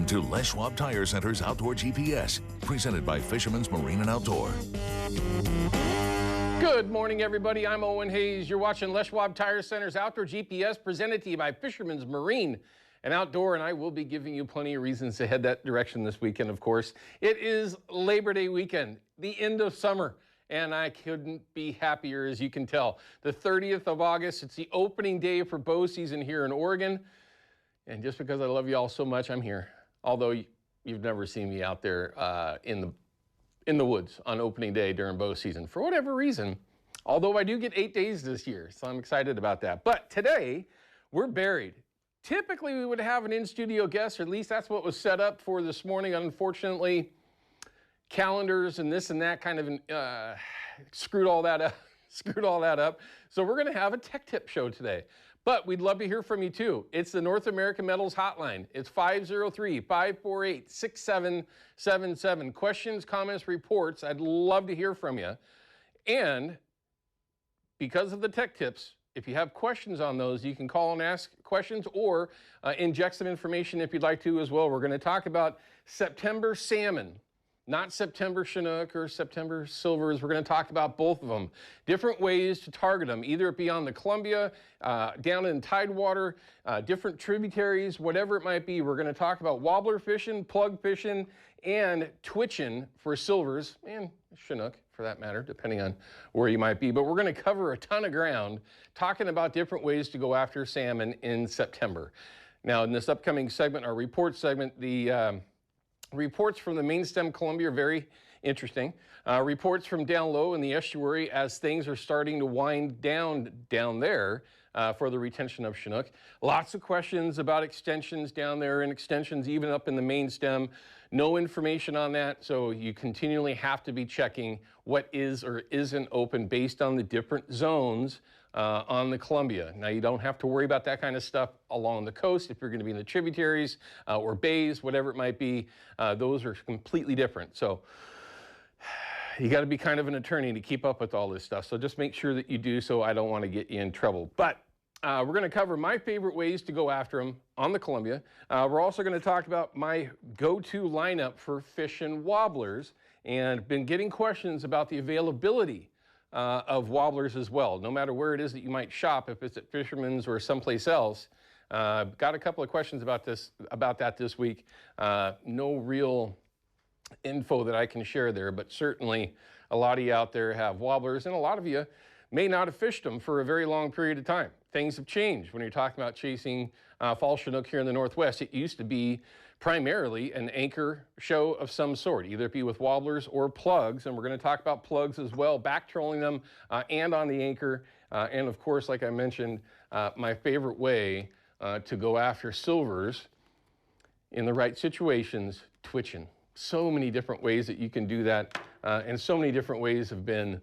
to Les Schwab Tire Center's Outdoor GPS, presented by Fisherman's Marine and Outdoor. Good morning, everybody. I'm Owen Hayes. You're watching Les Schwab Tire Center's Outdoor GPS, presented to you by Fisherman's Marine and Outdoor, and I will be giving you plenty of reasons to head that direction this weekend, of course. It is Labor Day weekend, the end of summer, and I couldn't be happier, as you can tell. The 30th of August, it's the opening day for bow season here in Oregon, and just because I love you all so much, I'm here. Although you've never seen me out there in the woods on opening day during bow season for whatever reason, although I do get 8 days this year, so I'm excited about that. But today, we're buried. Typically, we would have an in-studio guest, or at least that's what was set up for this morning. Unfortunately, calendars and this and that kind of screwed all that up. So we're going to have a tech tip show today. But we'd love to hear from you too. It's the North American Metals Hotline. It's 503-548-6777. Questions, comments, reports. I'd love to hear from you. And because of the tech tips, if you have questions on those, you can call and ask questions or inject some information if you'd like to as well. We're going to talk about September salmon. Not September Chinook or September silvers. We're going to talk about both of them. Different ways to target them, either it be on the Columbia, down in Tidewater, different tributaries, whatever it might be. We're going to talk about wobbler fishing, plug fishing, and twitching for silvers, and Chinook for that matter, depending on where you might be. But we're going to cover a ton of ground talking about different ways to go after salmon in September. Now, in this upcoming segment, our report segment, the reports from the main stem Columbia are very interesting. Reports from down low in the estuary as things are starting to wind down there for the retention of Chinook. Lots of questions about extensions down there and extensions even up in the main stem. No information on that, so you continually have to be checking what is or isn't open based on the different zones on the Columbia. Now, you don't have to worry about that kind of stuff along the coast if you're going to be in the tributaries or bays, whatever it might be. Those are completely different. So you got to be kind of an attorney to keep up with all this stuff. So just make sure that you do, so I don't want to get you in trouble. But we're going to cover my favorite ways to go after them on the Columbia. We're also going to talk about my go-to lineup for fishing wobblers, and been getting questions about the availability of wobblers as well, no matter where it is that you might shop, if it's at Fisherman's or someplace else. Got a couple of questions about that this week. No real info that I can share there, but certainly a lot of you out there have wobblers, and a lot of you may not have fished them for a very long period of time. Things have changed when you're talking about chasing fall Chinook here in the Northwest. It used to be primarily an anchor show of some sort, either it be with wobblers or plugs, and we're going to talk about plugs as well, back trolling them and on the anchor, and of course, like I mentioned, my favorite way to go after silvers in the right situations, twitching. So many different ways that you can do that, and so many different ways have been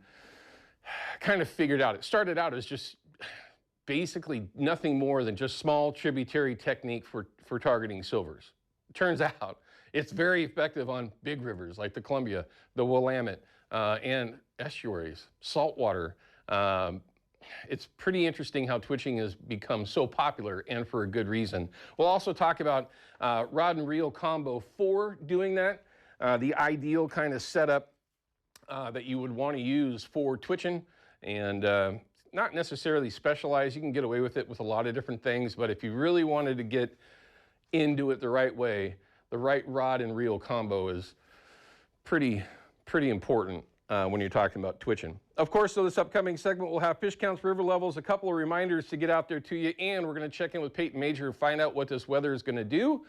kind of figured out. It started out as just basically nothing more than just small tributary technique for targeting silvers. Turns out it's very effective on big rivers like the Columbia, the Willamette, and estuaries, saltwater. It's pretty interesting how twitching has become so popular, and for a good reason. We'll also talk about rod and reel combo for doing that, the ideal kind of setup that you would want to use for twitching, and not necessarily specialized. You can get away with it with a lot of different things, but if you really wanted to get into it the right way, the right rod and reel combo is pretty important when you're talking about twitching. Of course, so this upcoming segment will have fish counts, river levels, a couple of reminders to get out there to you, and we're going to check in with Peyton Major and find out what this weather is going to do.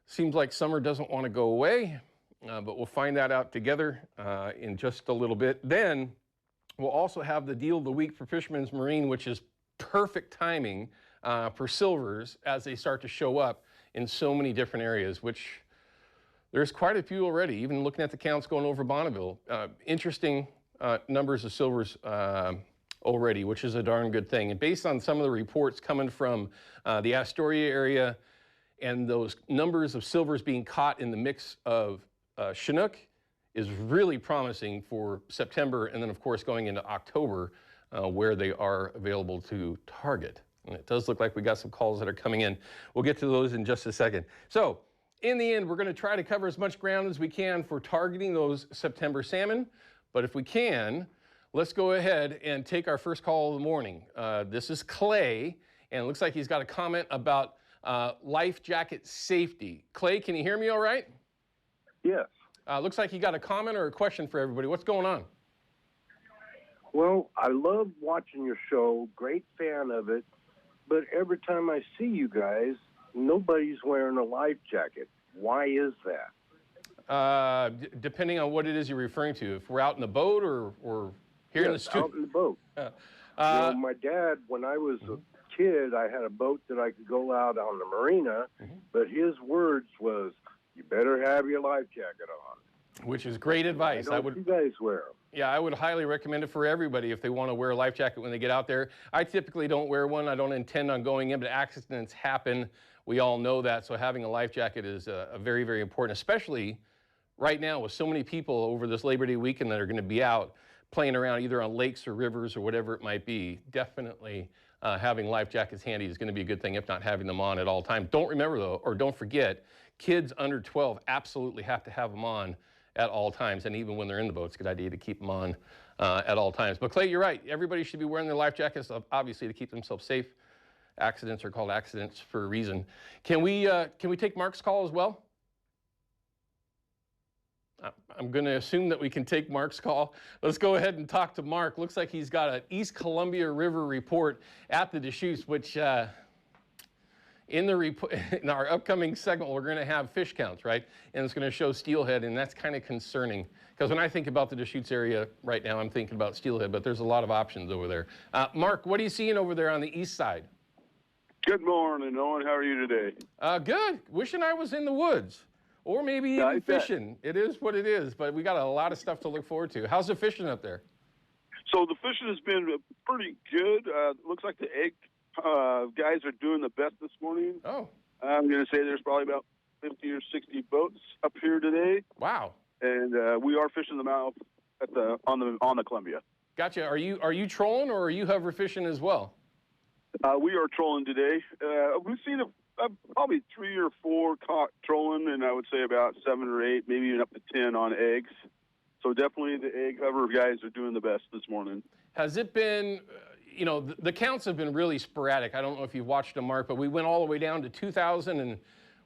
Seems like summer doesn't want to go away, but we'll find that out together in just a little bit. Then we'll also have the deal of the week for Fisherman's Marine, which is perfect timing for silvers as they start to show up in so many different areas, which there's quite a few already, even looking at the counts going over Bonneville. Interesting numbers of silvers already, which is a darn good thing. And based on some of the reports coming from the Astoria area and those numbers of silvers being caught in the mix of Chinook is really promising for September, and then of course going into October where they are available to target. And it does look like we got some calls that are coming in. We'll get to those in just a second. So In the end, we're going to try to cover as much ground as we can for targeting those September salmon. But if we can, let's go ahead and take our first call of the morning. This is Clay, and it looks like he's got a comment about life jacket safety. Clay, can you hear me all right? Yes. Looks like you got a comment or a question for everybody. What's going on? Well, I love watching your show. Great fan of it. But every time I see you guys, nobody's wearing a life jacket. Why is that? Depending on what it is you're referring to. If we're out in the boat or here in the studio. Out in the boat. My dad, when I was a kid, I had a boat that I could go out on the marina, but his words was, "You better have your life jacket on." Which is great advice. Why don't you guys wear them? Yeah, I would highly recommend it for everybody if they want to wear a life jacket when they get out there. I typically don't wear one. I don't intend on going in, but accidents happen. We all know that, so having a life jacket is very, very important, especially right now with so many people over this Labor Day weekend that are going to be out playing around either on lakes or rivers or whatever it might be. Definitely having life jackets handy is going to be a good thing, if not having them on at all times. Don't remember, though, or don't forget, kids under 12 absolutely have to have them on at all times, and even when they're in the boat, it's a good idea to keep them on at all times. But Clay, you're right. Everybody should be wearing their life jackets, obviously, to keep themselves safe. Accidents are called accidents for a reason. Can we take Mark's call as well? I'm going to assume that we can take Mark's call. Let's go ahead and talk to Mark. Looks like he's got an East Columbia River report at the Deschutes, which in our upcoming segment, we're going to have fish counts, right? And it's going to show steelhead, and that's kind of concerning. Because when I think about the Deschutes area right now, I'm thinking about steelhead, but there's a lot of options over there. Mark, what are you seeing over there on the east side? Good morning, Owen. How are you today? Good. Wishing I was in the woods. Or maybe even fishing. It is what it is, but we got a lot of stuff to look forward to. How's the fishing up there? So the fishing has been pretty good. Looks like the egg guys are doing the best this morning. Oh. I'm going to say there's probably about 50 or 60 boats up here today. Wow. And we are fishing them out at on the Columbia. Gotcha. Are you trolling or are you hover fishing as well? We are trolling today. We've seen probably 3 or 4 caught trolling, and I would say about 7 or 8, maybe even up to 10 on eggs. So definitely the egg hover guys are doing the best this morning. Has it been, the counts have been really sporadic. I don't know if you've watched them, Mark, but we went all the way down to 2,000, and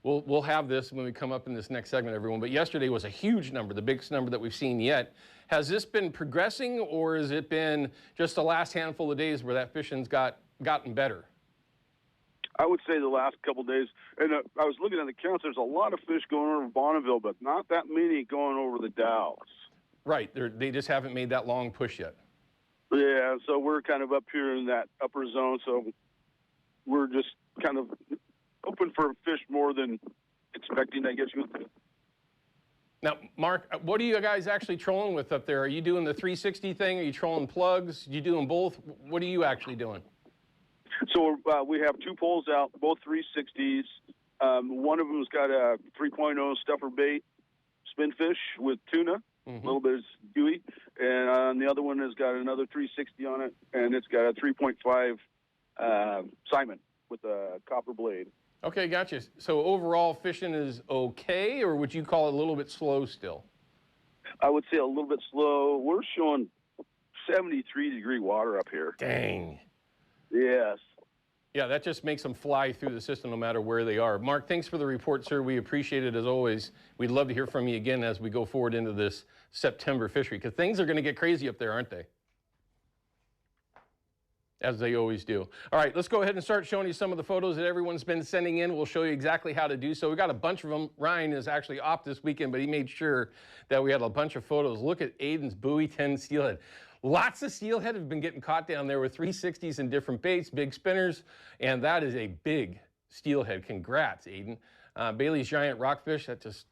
we'll have this when we come up in this next segment, everyone. But yesterday was a huge number, the biggest number that we've seen yet. Has this been progressing, or has it been just the last handful of days where that fishing's gotten better? I would say the last couple of days, and I was looking at the counts, there's a lot of fish going over Bonneville, but not that many going over the Dalles. Right, they just haven't made that long push yet. Yeah, so we're kind of up here in that upper zone, so we're just kind of hoping for fish more than expecting, I guess you would say. Now, Mark, what are you guys actually trolling with up there? Are you doing the 360 thing? Are you trolling plugs? Are you doing both? What are you actually doing? So we have 2 poles out, both 360s. One of them's got a 3.0 stuffer bait spinfish with tuna, a little bit of gooey, and the other one has got another 360 on it, and it's got a 3.5 Simon with a copper blade. Okay, gotcha. So overall, fishing is okay, or would you call it a little bit slow still? I would say a little bit slow. We're showing 73-degree water up here. Dang. Yes. Yeah, that just makes them fly through the system no matter where they are. Mark, thanks for the report, sir. We appreciate it as always. We'd love to hear from you again as we go forward into this September fishery, because things are going to get crazy up there, aren't they? As they always do. All right, let's go ahead and start showing you some of the photos that everyone's been sending in. We'll show you exactly how to do so. We got a bunch of them. Ryan is actually off this weekend, but he made sure that we had a bunch of photos. Look at Aiden's buoy 10 steelhead. Lots of steelhead have been getting caught down there with 360s and different baits, big spinners, and that is a big steelhead. Congrats, Aiden. Bailey's giant rockfish, that just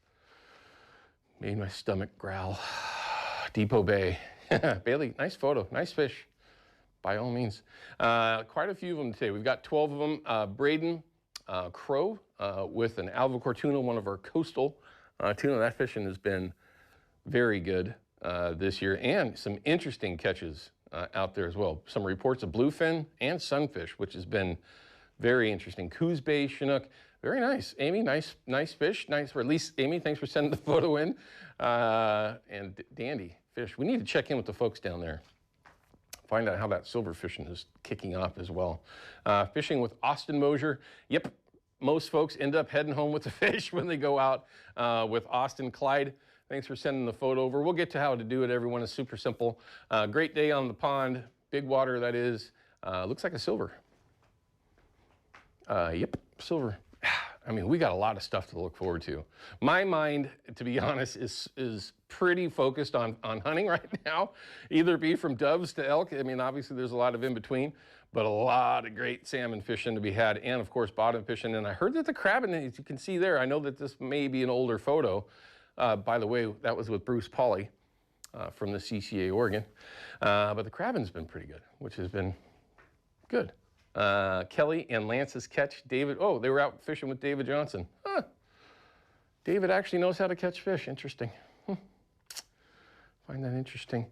made my stomach growl. Depot Bay. Bailey, nice photo, nice fish, by all means. Quite a few of them today. We've got 12 of them. Braden Crow with an albacore tuna, one of our coastal tuna. That fishing has been very good this year, and some interesting catches out there as well. Some reports of bluefin and sunfish, which has been very interesting. Coos Bay Chinook, Very nice. Amy, nice fish. Nice, or at least Amy, thanks for sending the photo in. And dandy fish. We need to check in with the folks down there. Find out how that silver fishing is kicking off as well. Fishing with Austin Mosier. Yep, most folks end up heading home with the fish when they go out with Austin. Clyde, thanks for sending the photo over. We'll get to how to do it, everyone. It's super simple. Great day on the pond. Big water, that is. Looks like a silver. Yep, silver. I mean, we got a lot of stuff to look forward to. My mind, to be honest, is pretty focused on hunting right now, either be from doves to elk. I mean, obviously there's a lot of in between, but a lot of great salmon fishing to be had, and of course bottom fishing. And I heard that the crabbing, as you can see there, I know that this may be an older photo. By the way, that was with Bruce Pauly from the CCA Oregon. But the crabbing's been pretty good, which has been good. Kelly and Lance's catch. David, oh, they were out fishing with David Johnson. Huh. David actually knows how to catch fish. Interesting. Find that interesting.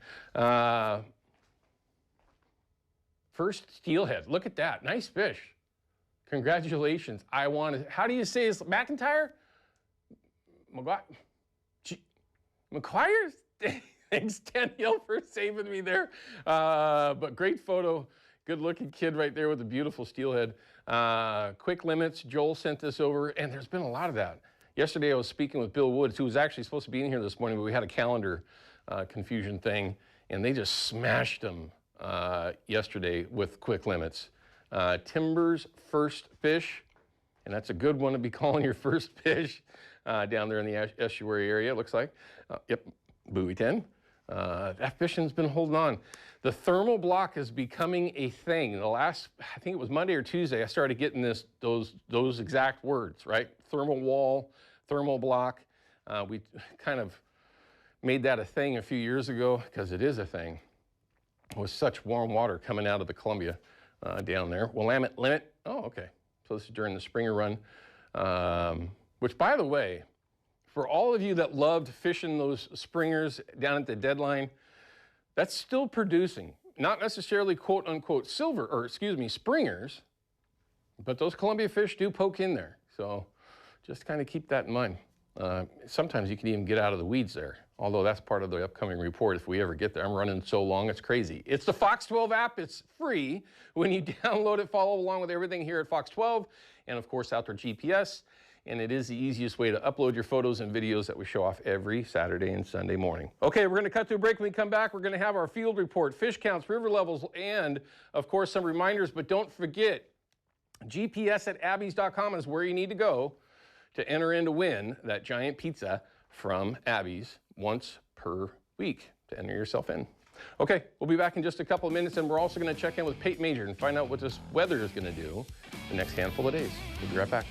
First steelhead. Look at that. Nice fish. Congratulations. I want to, how do you say his McIntyre? McGuire? Thanks, Danielle, for saving me there. But great photo. Good looking kid right there with a beautiful steelhead. Quick limits, Joel sent this over, and there's been a lot of that. Yesterday I was speaking with Bill Woods, who was actually supposed to be in here this morning, but we had a calendar confusion thing, and they just smashed them yesterday with quick limits. Timber's first fish, and that's a good one to be calling your first fish down there in the estuary area, it looks like. Yep, buoy 10. That fishing's been holding on. The thermal block is becoming a thing. The last, I think it was Monday or Tuesday, I started getting those exact words, right? Thermal wall, thermal block. We kind of made that a thing a few years ago, because it is a thing, with such warm water coming out of the Columbia down there. Willamette limit, oh, okay. So this is during the Springer run, which, by the way, for all of you that loved fishing those springers down at the deadline, that's still producing. Not necessarily quote unquote silver, or excuse me, springers, but those Columbia fish do poke in there. So just kind of keep that in mind. Sometimes you can even get out of the weeds there, although that's part of the upcoming report if we ever get there. I'm running so long, it's crazy. It's the Fox 12 app. It's free. When you download it, follow along with everything here at Fox 12, and of course Outdoor GPS. And it is the easiest way to upload your photos and videos that we show off every Saturday and Sunday morning. Okay, we're going to cut to a break. When we come back, we're going to have our field report, fish counts, river levels, and of course some reminders. But don't forget, GPS@abbeys.com is where you need to go to enter in to win that giant pizza from Abbeys once per week to enter yourself in. Okay, we'll be back in just a couple of minutes, and we're also going to check in with Pate Major and find out what this weather is going to do the next handful of days. We'll be right back.